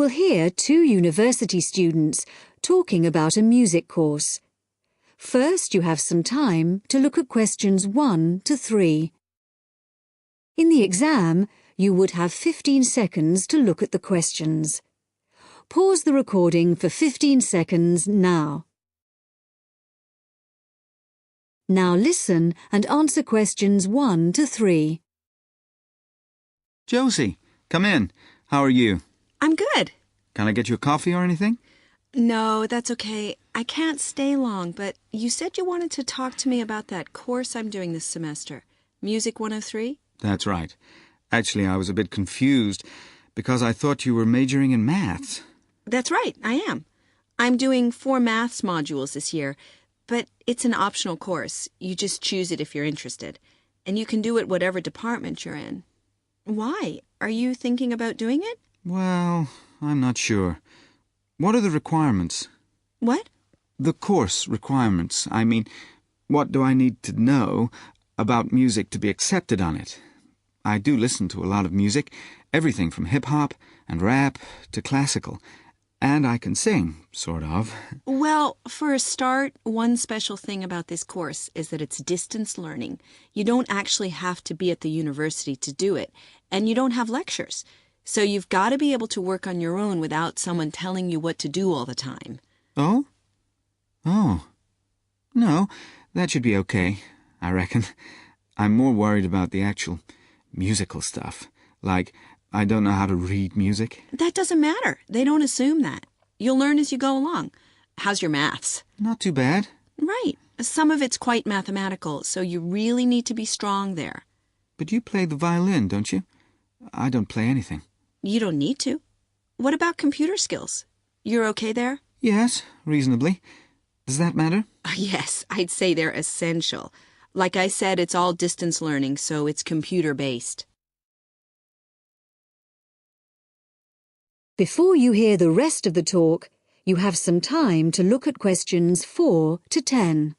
will hear two university students talking about a music course. First, you have some time to look at questions 1 to 3. In the exam, you would have 15 seconds to look at the questions. Pause the recording for 15 seconds now. Now listen and answer questions 1 to 3. Josie, come in. How are you? I'm good. Can I get you a coffee or anything? No, that's okay. I can't stay long, but you said you wanted to talk to me about that course I'm doing this semester, Music 103? That's right. Actually, I was a bit confused because I thought you were majoring in maths. That's right, I am. I'm doing 4 maths modules this year, but it's an optional course. You just choose it if you're interested, and you can do it whatever department you're in. Why? Are you thinking about doing it? Well, I'm not sure. What are the requirements? What? The course requirements. I mean, what do I need to know about music to be accepted on it? I do listen to a lot of music, everything from hip-hop and rap to classical. And I can sing, sort of. Well, for a start, one special thing about this course is that it's distance learning. You don't actually have to be at the university to do it, and you don't have lectures. So you've got to be able to work on your own without someone telling you what to do all the time. Oh? Oh. No, that should be okay, I reckon. I'm more worried about the actual musical stuff. Like, I don't know how to read music. That doesn't matter. They don't assume that. You'll learn as you go along. How's your maths? Not too bad. Right. Some of it's quite mathematical, so you really need to be strong there. But you play the violin, don't you? I don't play anything. You don't need to. What about computer skills? You're okay there? Yes, reasonably. Does that matter? Yes, I'd say they're essential. Like I said, it's all distance learning, so it's computer-based. Before you hear the rest of the talk, you have some time to look at questions 4 to 10.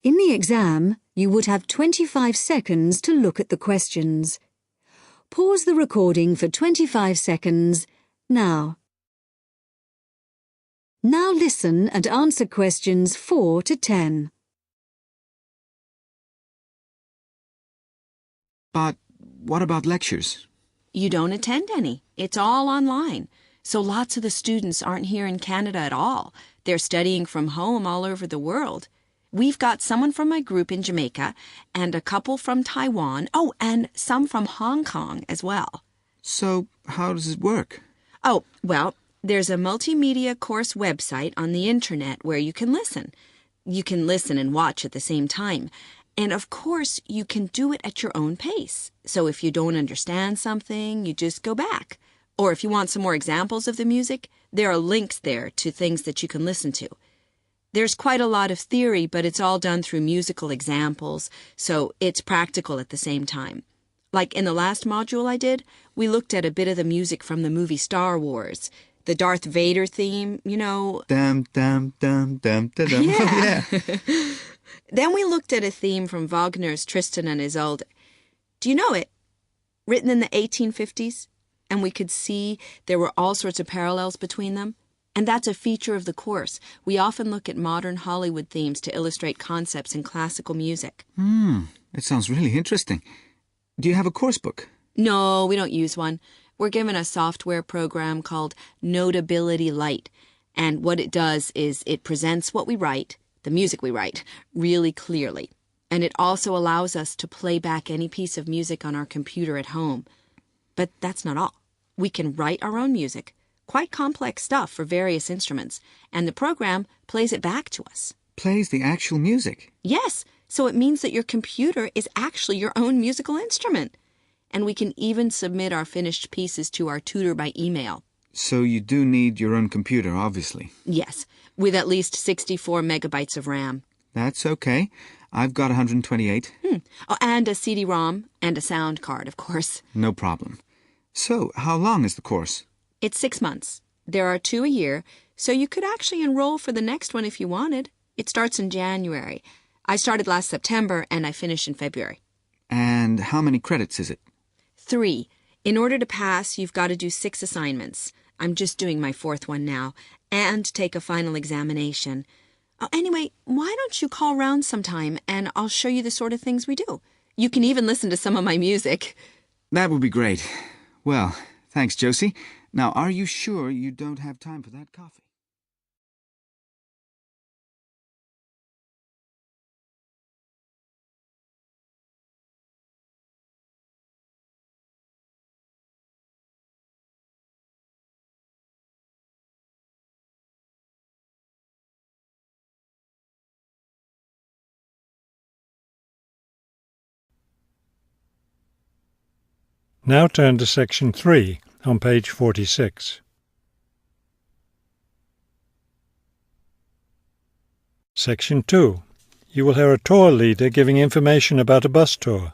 In the exam, you would have 25 seconds to look at the questions. Pause the recording for 25 seconds now. Now listen and answer questions 4 to 10. But what about lectures? You don't attend any. It's all online. So lots of the students aren't here in Canada at all. They're studying from home all over the world. We've got someone from my group in Jamaica and a couple from Taiwan. Oh, and some from Hong Kong as well. So how does it work? Oh, well, there's a multimedia course website on the internet where you can listen. You can listen and watch at the same time. And of course, you can do it at your own pace. So if you don't understand something, you just go back. Or if you want some more examples of the music, there are links there to things that you can listen to. There's quite a lot of theory, but it's all done through musical examples, so it's practical at the same time. Like in the last module I did, we looked at a bit of the music from the movie Star Wars. The Darth Vader theme, you know. Dum, dum, dum, dum, dum, dum. Yeah. Yeah. Then we looked at a theme from Wagner's Tristan and Isolde. Do you know it? Written in the 1850s. And we could see there were all sorts of parallels between them. And that's a feature of the course. We often look at modern Hollywood themes to illustrate concepts in classical music. It sounds really interesting. Do you have a course book? No, we don't use one. We're given a software program called Notability Lite. And what it does is it presents what we write, the music we write, really clearly. And it also allows us to play back any piece of music on our computer at home. But that's not all. We can write our own music, quite complex stuff for various instruments, and the program plays it back to us. Plays the actual music? Yes, so it means that your computer is actually your own musical instrument. And we can even submit our finished pieces to our tutor by email. So you do need your own computer, obviously. Yes, with at least 64 megabytes of RAM. That's okay. I've got 128. Oh, and a CD-ROM and a sound card, of course. No problem. So, how long is the course? It's 6 months. There are 2 a year, so you could actually enroll for the next one if you wanted. It starts in January. I started last September and I finish in February. And how many credits is it? 3. In order to pass, you've got to do 6 assignments. I'm just doing my 4th one now, and take a final examination. Anyway, why don't you call round sometime and I'll show you the sort of things we do. You can even listen to some of my music. That would be great. Well, thanks, Josie. Now, are you sure you don't have time for that coffee? Now turn to Section 3 on page 46. Section 2. You will hear a tour leader giving information about a bus tour.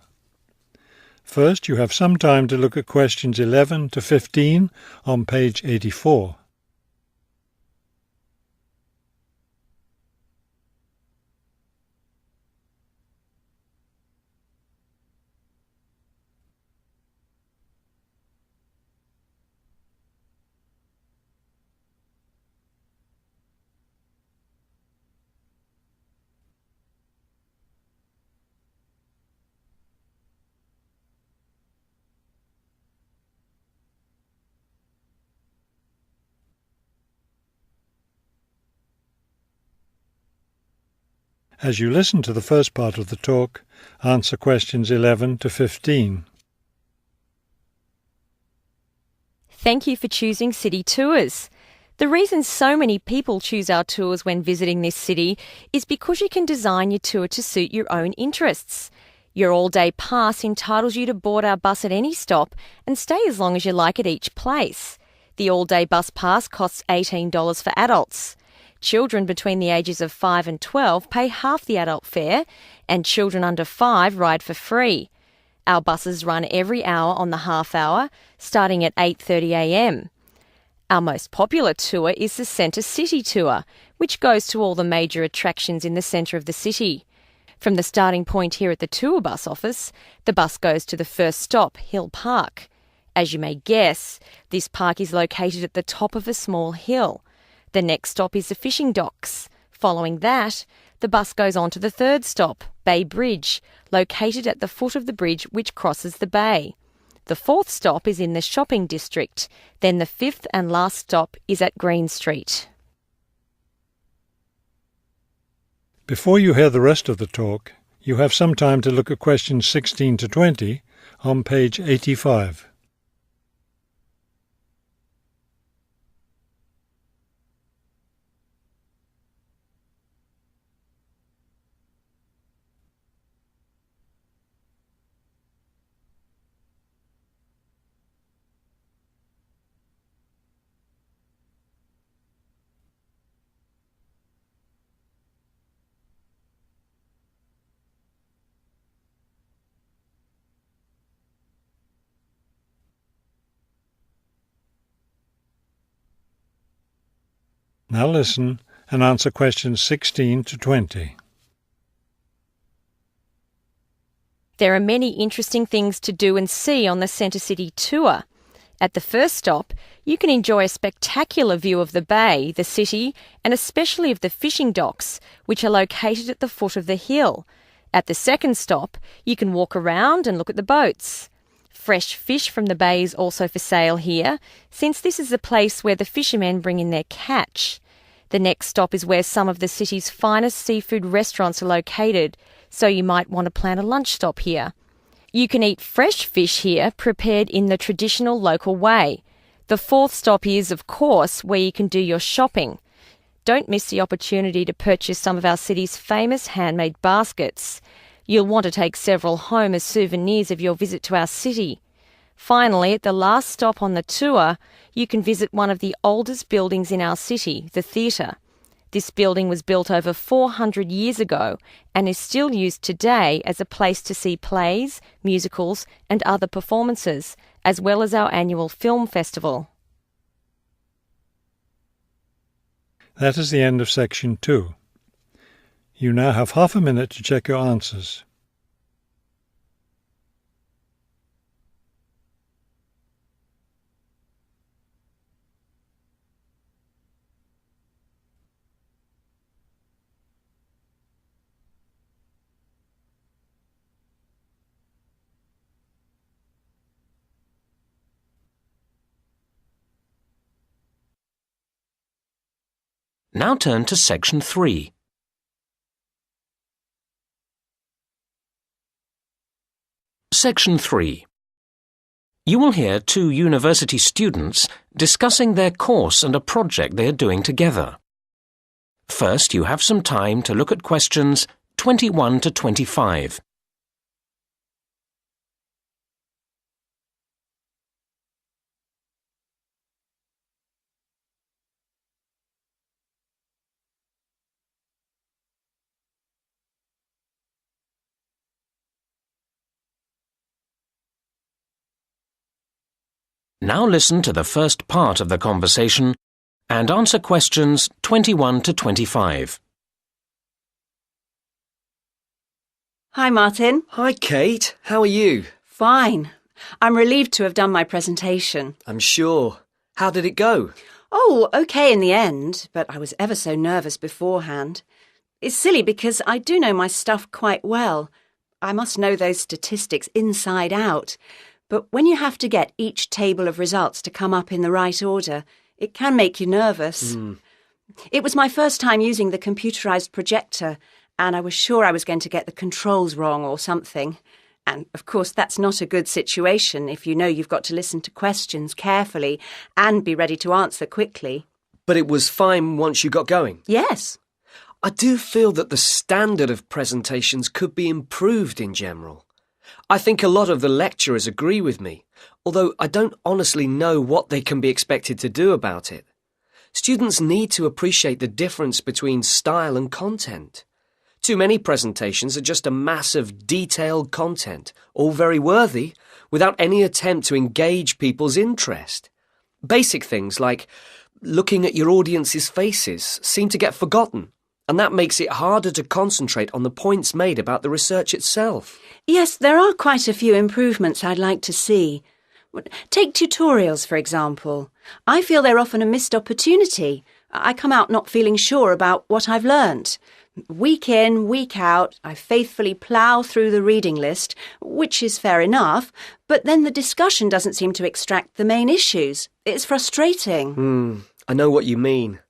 First, you have some time to look at questions 11 to 15 on page 84. As you listen to the first part of the talk, answer questions 11 to 15. Thank you for choosing City Tours. The reason so many people choose our tours when visiting this city is because you can design your tour to suit your own interests. Your all-day pass entitles you to board our bus at any stop and stay as long as you like at each place. The all-day bus pass costs $18 for adults. Children between the ages of 5 and 12 pay half the adult fare, and children under 5 ride for free. Our buses run every hour on the half hour, starting at 8:30 a.m. Our most popular tour is the Centre City Tour, which goes to all the major attractions in the centre of the city. From the starting point here at the tour bus office, the bus goes to the first stop, Hill Park. As you may guess, this park is located at the top of a small hill. The next stop is the fishing docks. Following that, the bus goes on to the third stop, Bay Bridge, located at the foot of the bridge which crosses the bay. The fourth stop is in the shopping district. Then the fifth and last stop is at Green Street. Before you hear the rest of the talk, you have some time to look at questions 16 to 20 on page 85. Now listen and answer questions 16 to 20. There are many interesting things to do and see on the Centre City Tour. At the first stop, you can enjoy a spectacular view of the bay, the city, and especially of the fishing docks, which are located at the foot of the hill. At the second stop, you can walk around and look at the boats. Fresh fish from the bay is also for sale here, since this is the place where the fishermen bring in their catch. The next stop is where some of the city's finest seafood restaurants are located, so you might want to plan a lunch stop here. You can eat fresh fish here, prepared in the traditional local way. The fourth stop is, of course, where you can do your shopping. Don't miss the opportunity to purchase some of our city's famous handmade baskets. You'll want to take several home as souvenirs of your visit to our city. Finally, at the last stop on the tour, you can visit one of the oldest buildings in our city, the theatre. This building was built over 400 years ago and is still used today as a place to see plays, musicals and other performances, as well as our annual film festival. That is the end of section 2. You now have half a minute to check your answers. Now turn to Section 3. Section 3. You will hear two university students discussing their course and a project they are doing together. First, you have some time to look at questions 21 to 25. Now listen to the first part of the conversation and answer questions 21 to 25. Hi, Martin. Hi, Kate. How are you? Fine. I'm relieved to have done my presentation. I'm sure. How did it go? Oh, okay in the end, but I was ever so nervous beforehand. It's silly because I do know my stuff quite well. I must know those statistics inside out. But when you have to get each table of results to come up in the right order, it can make you nervous. It was my first time using the computerised projector, and I was sure I was going to get the controls wrong or something. And, of course, that's not a good situation if you know you've got to listen to questions carefully and be ready to answer quickly. But it was fine once you got going? Yes. I do feel that the standard of presentations could be improved in general. I think a lot of the lecturers agree with me, although I don't honestly know what they can be expected to do about it. Students need to appreciate the difference between style and content. Too many presentations are just a mass of detailed content, all very worthy, without any attempt to engage people's interest. Basic things like looking at your audience's faces seem to get forgotten, and that makes it harder to concentrate on the points made about the research itself. Yes, there are quite a few improvements I'd like to see. Take tutorials, for example. I feel they're often a missed opportunity. I come out not feeling sure about what I've learnt. Week in, week out, I faithfully plough through the reading list, which is fair enough, but then the discussion doesn't seem to extract the main issues. It's frustrating. I know what you mean.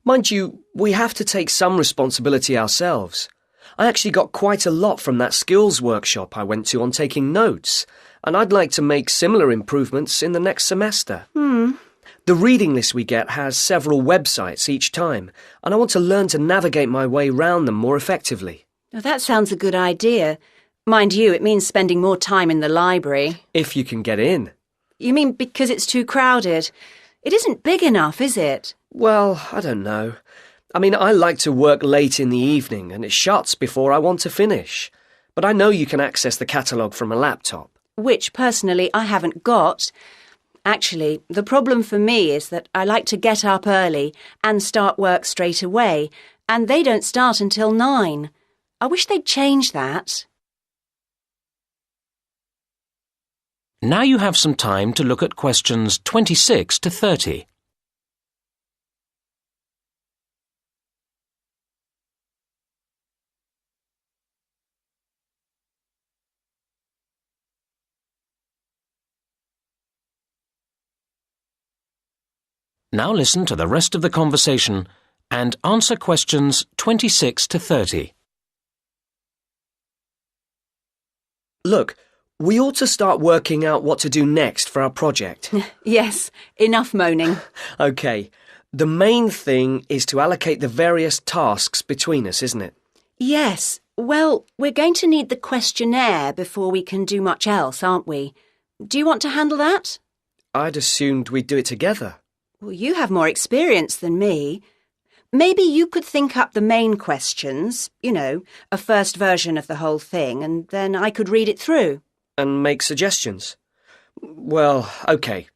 Mind you, we have to take some responsibility ourselves. I actually got quite a lot from that skills workshop I went to on taking notes, and I'd like to make similar improvements in the next semester. The reading list we get has several websites each time, and I want to learn to navigate my way round them more effectively. Now, that sounds a good idea. Mind you, it means spending more time in the library. If you can get in. You mean because it's too crowded? It isn't big enough, is it? Well, I don't know. I mean, I like to work late in the evening and it shuts before I want to finish. But I know you can access the catalogue from a laptop. Which, personally, I haven't got. Actually, the problem for me is that I like to get up early and start work straight away, and they don't start until 9. I wish they'd change that. Now you have some time to look at questions 26 to 30. Now listen to the rest of the conversation and answer questions 26 to 30. Look, we ought to start working out what to do next for our project. Yes, enough moaning. OK, the main thing is to allocate the various tasks between us, isn't it? Yes, well, we're going to need the questionnaire before we can do much else, aren't we? Do you want to handle that? I'd assumed we'd do it together. Well, you have more experience than me. Maybe you could think up the main questions, you know, a first version of the whole thing, and then I could read it through. And make suggestions? Well, OK.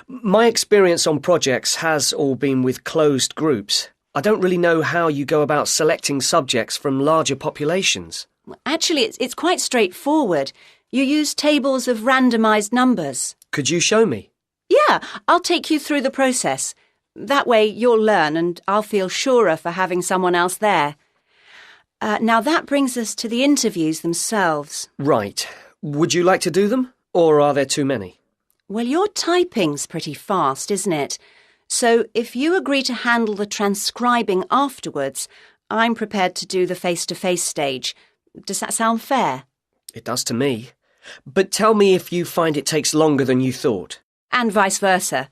My experience on projects has all been with closed groups. I don't really know how you go about selecting subjects from larger populations. Actually, it's quite straightforward. You use tables of randomised numbers. Could you show me? Yeah, I'll take you through the process. That way you'll learn and I'll feel surer for having someone else there. Now that brings us to the interviews themselves. Right. Would you like to do them? Or are there too many? Well, your typing's pretty fast, isn't it? So if you agree to handle the transcribing afterwards, I'm prepared to do the face-to-face stage. Does that sound fair? It does to me. But tell me if you find it takes longer than you thought. And vice versa.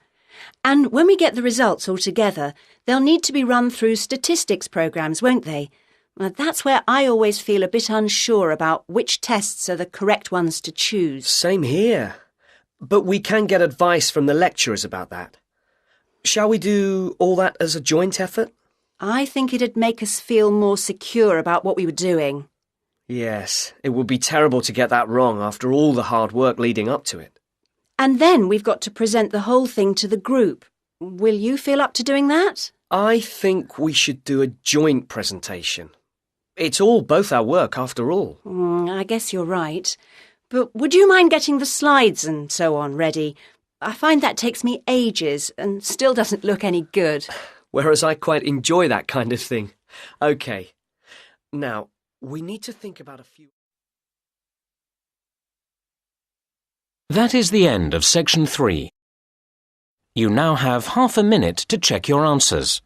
And when we get the results all together, they'll need to be run through statistics programs, won't they? Well, that's where I always feel a bit unsure about which tests are the correct ones to choose. Same here. But we can get advice from the lecturers about that. Shall we do all that as a joint effort? I think it'd make us feel more secure about what we were doing. Yes, it would be terrible to get that wrong after all the hard work leading up to it. And then we've got to present the whole thing to the group. Will you feel up to doing that? I think we should do a joint presentation. It's all both our work after all. I guess you're right. But would you mind getting the slides and so on ready? I find that takes me ages and still doesn't look any good. Whereas I quite enjoy that kind of thing. OK. Now, we need to think about a few... That is the end of section 3. You now have half a minute to check your answers.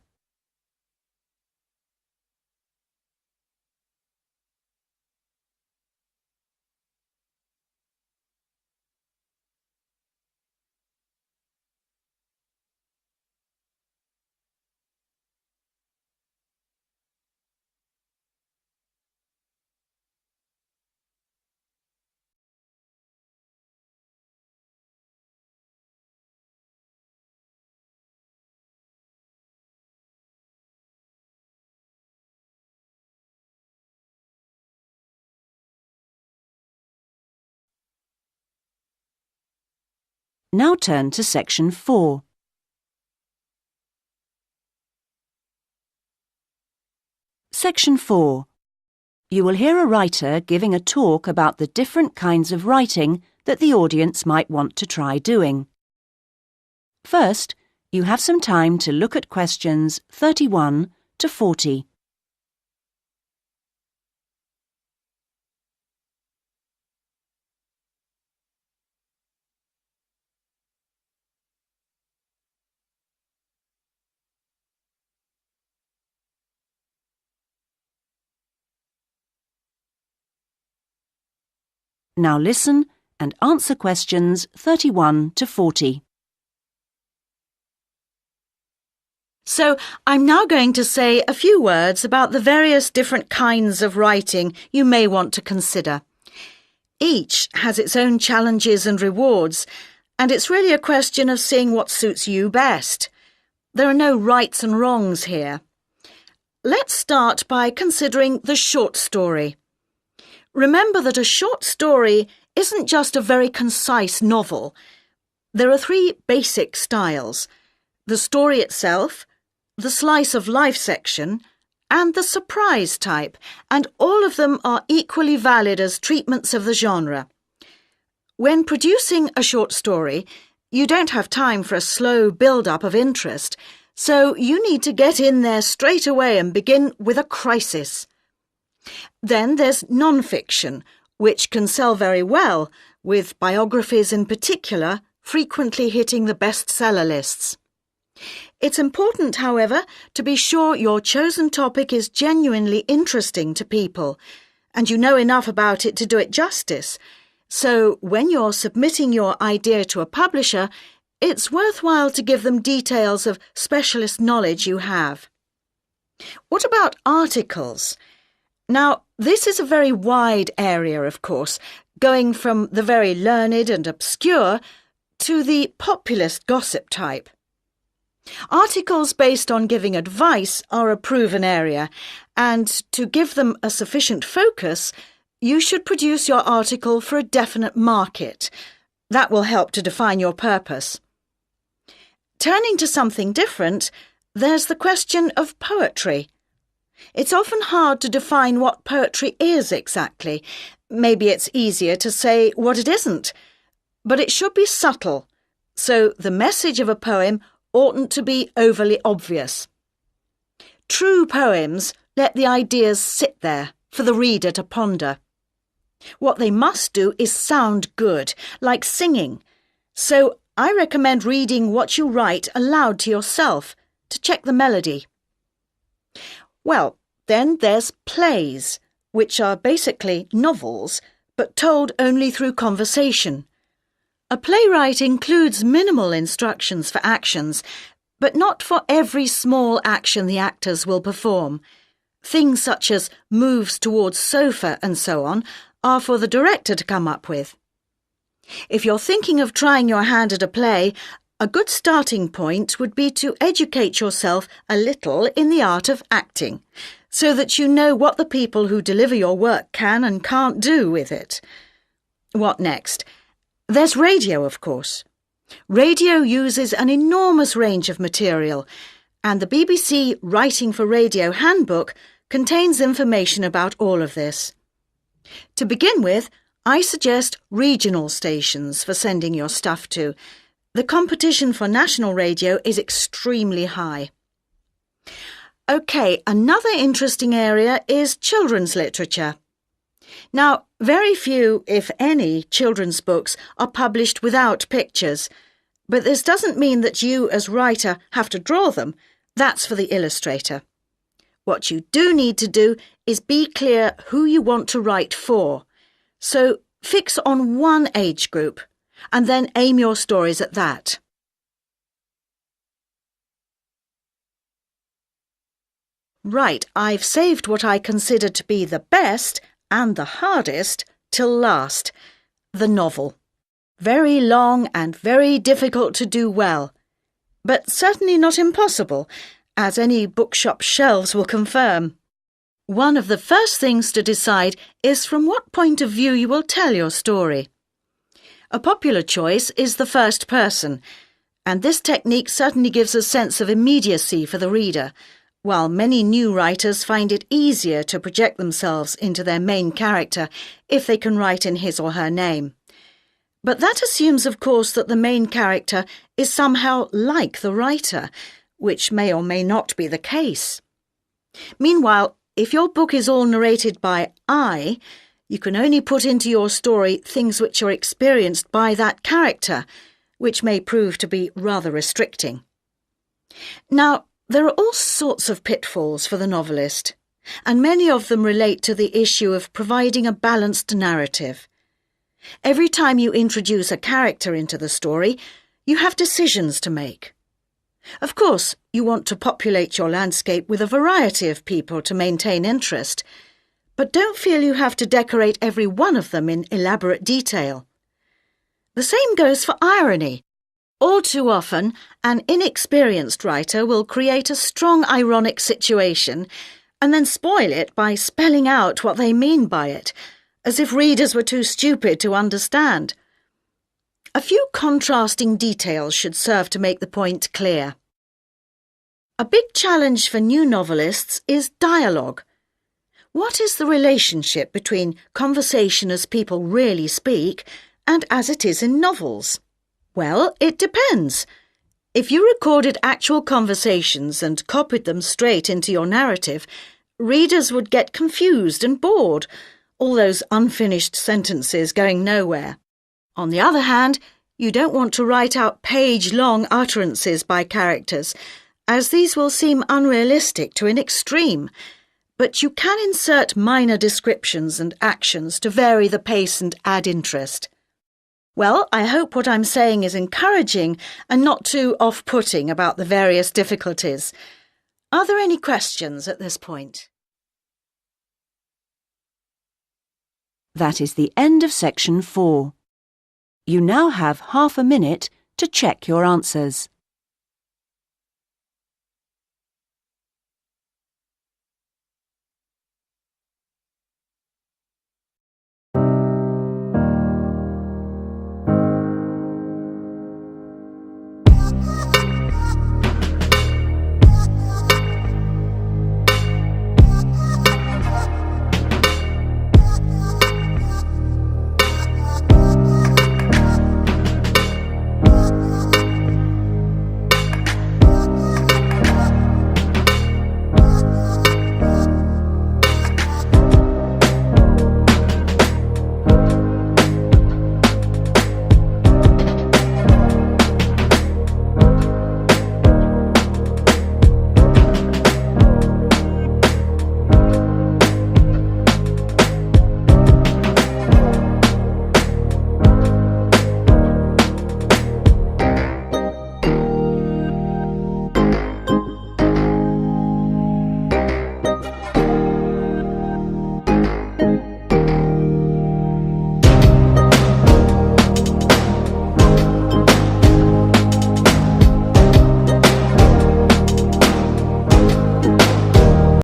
Now turn to section 4. Section 4. You will hear a writer giving a talk about the different kinds of writing that the audience might want to try doing. First, you have some time to look at questions 31 to 40. Now listen and answer questions 31 to 40. So, I'm now going to say a few words about the various different kinds of writing you may want to consider. Each has its own challenges and rewards, and it's really a question of seeing what suits you best. There are no rights and wrongs here. Let's start by considering the short story. Remember that a short story isn't just a very concise novel. There are 3 basic styles: the story itself, the slice of life section, and the surprise type, and all of them are equally valid as treatments of the genre. When producing a short story, you don't have time for a slow build-up of interest, so you need to get in there straight away and begin with a crisis. Then there's non-fiction, which can sell very well, with biographies in particular frequently hitting the bestseller lists. It's important, however, to be sure your chosen topic is genuinely interesting to people, and you know enough about it to do it justice. So when you're submitting your idea to a publisher, it's worthwhile to give them details of specialist knowledge you have. What about articles? Now, this is a very wide area, of course, going from the very learned and obscure to the populist gossip type. Articles based on giving advice are a proven area, and to give them a sufficient focus, you should produce your article for a definite market. That will help to define your purpose. Turning to something different, there's the question of poetry. It's often hard to define what poetry is exactly. Maybe it's easier to say what it isn't. But it should be subtle, so the message of a poem oughtn't to be overly obvious. True poems let the ideas sit there for the reader to ponder. What they must do is sound good, like singing. So I recommend reading what you write aloud to yourself to check the melody. Well, then there's plays, which are basically novels, but told only through conversation. A playwright includes minimal instructions for actions, but not for every small action the actors will perform. Things such as moves towards sofa and so on are for the director to come up with. If you're thinking of trying your hand at a play, a good starting point would be to educate yourself a little in the art of acting, so that you know what the people who deliver your work can and can't do with it. What next? There's radio, of course. Radio uses an enormous range of material, and the BBC Writing for Radio Handbook contains information about all of this. To begin with, I suggest regional stations for sending your stuff to. The competition for national radio is extremely high. OK, another interesting area is children's literature. Now, very few, if any, children's books are published without pictures, but this doesn't mean that you, as writer, have to draw them. That's for the illustrator. What you do need to do is be clear who you want to write for. So fix on one age group, and then aim your stories at that. Right, I've saved what I consider to be the best and the hardest till last, the novel. Very long and very difficult to do well, but certainly not impossible, as any bookshop shelves will confirm. One of the first things to decide is from what point of view you will tell your story. A popular choice is the first person, and this technique certainly gives a sense of immediacy for the reader, while many new writers find it easier to project themselves into their main character if they can write in his or her name. But that assumes, of course, that the main character is somehow like the writer, which may or may not be the case. Meanwhile, if your book is all narrated by I, you can only put into your story things which are experienced by that character, which may prove to be rather restricting. Now, there are all sorts of pitfalls for the novelist, and many of them relate to the issue of providing a balanced narrative. Every time you introduce a character into the story, you have decisions to make. Of course, you want to populate your landscape with a variety of people to maintain interest, but don't feel you have to decorate every one of them in elaborate detail. The same goes for irony. All too often, an inexperienced writer will create a strong ironic situation and then spoil it by spelling out what they mean by it, as if readers were too stupid to understand. A few contrasting details should serve to make the point clear. A big challenge for new novelists is dialogue. What is the relationship between conversation as people really speak and as it is in novels? Well, it depends. If you recorded actual conversations and copied them straight into your narrative, readers would get confused and bored, all those unfinished sentences going nowhere. On the other hand, you don't want to write out page-long utterances by characters, as these will seem unrealistic to an extreme, but you can insert minor descriptions and actions to vary the pace and add interest. Well, I hope what I'm saying is encouraging and not too off-putting about the various difficulties. Are there any questions at this point? That is the end of section 4. You now have half a minute to check your answers.